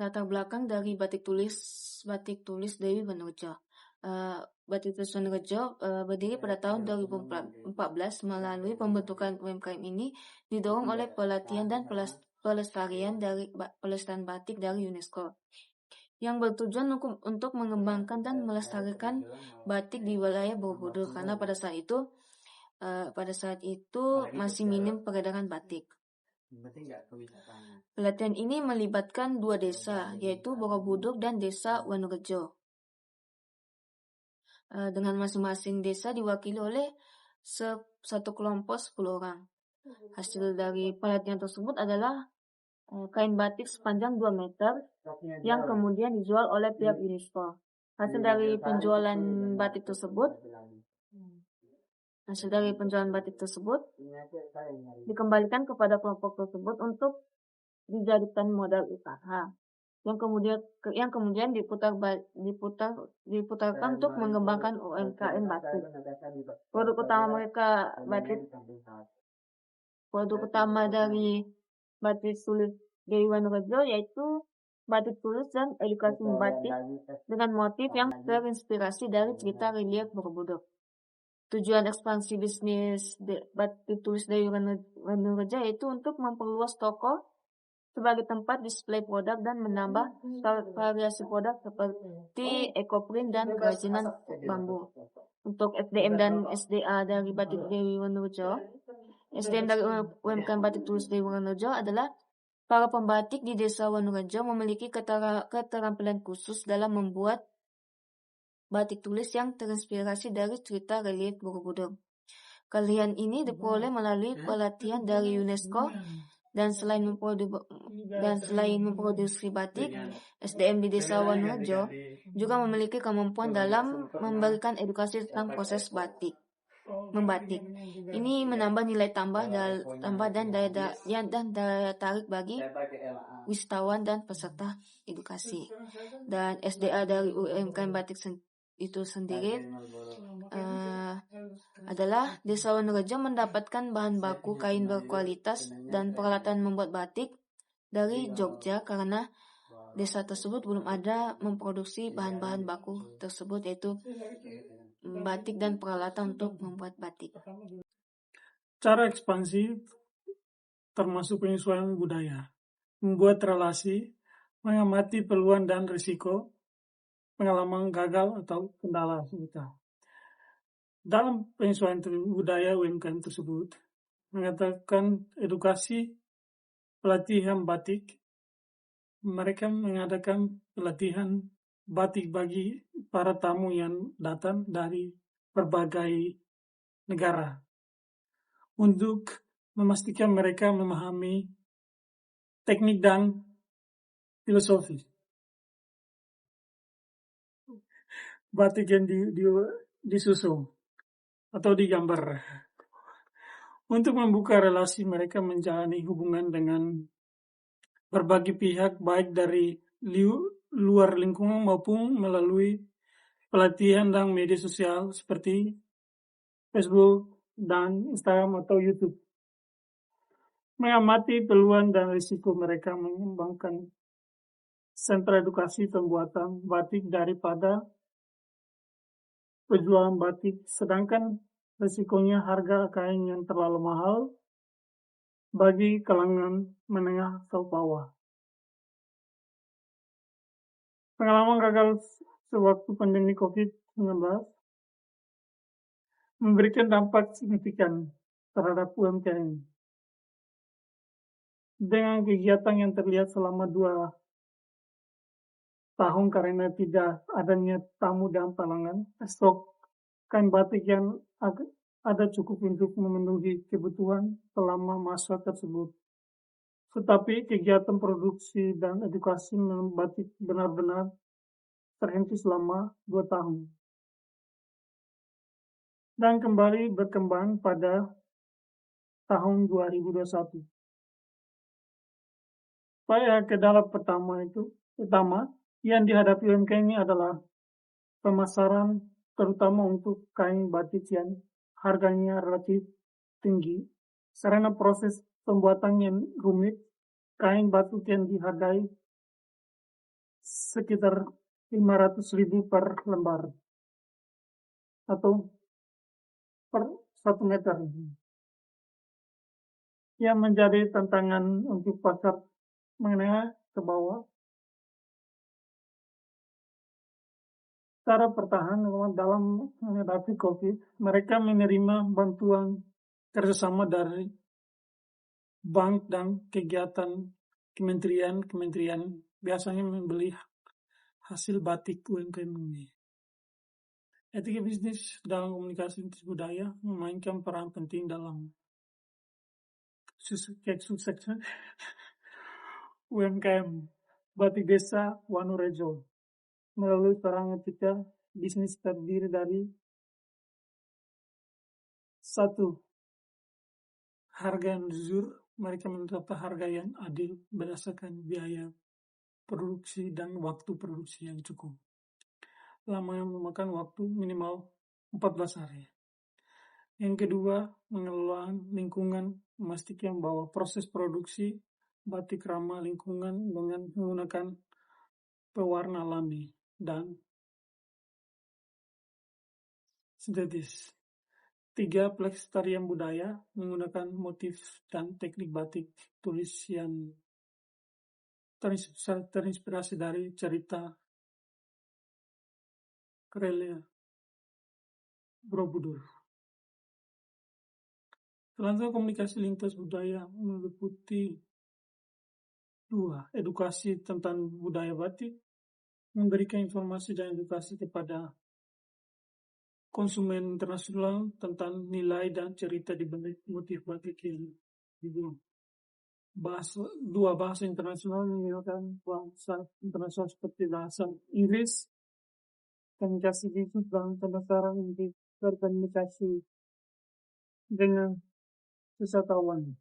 Latar belakang dari batik tulis Dewi Wanurejo. Batik tulis Wanurejo berdiri pada tahun 2014 melalui pembentukan UMKM ini didorong oleh pelatihan dan pelestarian batik dari UNESCO yang bertujuan untuk mengembangkan dan melestarikan batik di wilayah Borobudur karena pada saat itu masih minim peredaran batik. Pelatihan ini melibatkan 2 desa, yaitu Borobudur dan Desa Wanurejo. Dengan masing-masing desa diwakili oleh satu kelompok 10 orang. Hasil dari pelatihan tersebut adalah kain batik sepanjang 2 meter yang kemudian dijual oleh pihak UNESCO. Hasil dari penjualan batik tersebut dikembalikan kepada kelompok tersebut untuk dijadikan modal usaha yang kemudian diputarkan untuk mengembangkan UMKM batik. Produk utama dari batik tulis Dewi Wanurejo yaitu batik tulis dan edukasi batik dengan motif yang terinspirasi dari cerita relief Borobudur. Tujuan ekspansi bisnis batik tulis Dewi Wanurejo yaitu untuk memperluas toko sebagai tempat display produk dan menambah variasi produk seperti ekoprint dan kerajinan bambu. Untuk SDM dan SDA dari batik Dewi Wanurejo, SDM dari UMKM batik tulis Dewi Wanurejo adalah para pembatik di desa Wanurejo memiliki keterampilan khusus dalam membuat batik tulis yang terinspirasi dari cerita relief Borobudur. Keahlian ini diperoleh melalui pelatihan dari UNESCO dan selain memproduksi batik, SDM di desa Wanurejo juga memiliki kemampuan dalam memberikan edukasi tentang proses membatik. Ini menambah nilai tambah dan daya tarik bagi wisatawan dan peserta edukasi. Dan SDA dari UMKM batik itu sendiri adalah desa Wanurejo mendapatkan bahan baku kain berkualitas dan peralatan membuat batik dari Jogja karena desa tersebut belum ada memproduksi bahan-bahan baku tersebut yaitu batik dan peralatan untuk membuat batik. Cara ekspansi termasuk penyesuaian budaya, membuat relasi, mengamati peluang dan risiko, pengalaman gagal atau kendala kita. Dalam penyesuaian budaya UMKM tersebut, mengatakan edukasi pelatihan batik, mereka mengadakan pelatihan batik bagi para tamu yang datang dari berbagai negara untuk memastikan mereka memahami teknik dan filosofi batik yang disusun atau digambar. Untuk membuka relasi, mereka menjalani hubungan dengan berbagai pihak baik dari luar lingkungan maupun melalui pelatihan dan media sosial seperti Facebook dan Instagram atau YouTube. Mengamati peluang dan risiko, mereka mengembangkan sentra edukasi pembuatan batik daripada penjualan batik, sedangkan risikonya harga kain yang terlalu mahal bagi kalangan menengah atau bawah. Pengalaman gagal sewaktu pandemi COVID-19 memberikan dampak signifikan terhadap UMKM. Dengan kegiatan yang terlihat selama 2 tahun karena tidak adanya tamu dan pelanggan, stok kain batik yang ada cukup untuk memenuhi kebutuhan selama masa tersebut. Tetapi kegiatan produksi dan edukasi batik benar-benar terhenti selama 2 tahun. Dan kembali berkembang pada tahun 2021. Kendala pertama yang dihadapi UMKM ini adalah pemasaran, terutama untuk kain batik yang harganya relatif tinggi. Karena proses pembuatan yang rumit, kain batik yang dihargai sekitar 500.000 per lembar atau per 1 meter. Yang menjadi tantangan untuk pasar menengah ke bawah. Cara bertahan dalam menghadapi COVID, mereka menerima bantuan kerjasama dari bank dan kegiatan kementerian biasanya membeli hasil batik UMKM ini. Etika bisnis dalam komunikasi lintas budaya memainkan peran penting dalam kesuksesan UMKM Batik Desa Wanurejo. Melalui perang etika bisnis terdiri dari 1. Harga yang jujur. Mereka menetapkan harga yang adil berdasarkan biaya produksi dan waktu produksi yang cukup. Lama yang memakan waktu minimal 14 hari. Yang kedua, mengelola lingkungan, memastikan bahwa proses produksi batik ramah lingkungan dengan menggunakan pewarna alami dan sintetis. 3. Pelestarian budaya, menggunakan motif dan teknik batik tulis yang terinspirasi dari cerita Karelia Borobudur. Selanjutnya, komunikasi lintas budaya meliputi 2. Edukasi tentang budaya batik, memberikan informasi dan edukasi kepada konsumen internasional tentang nilai dan cerita di balik motif batik yang dibuat. 2. Bahasa internasional, menggunakan bahasa internasional seperti bahasa Inggris, komunikasi bisnis dan pemasaran untuk berkomunikasi dengan wisatawan.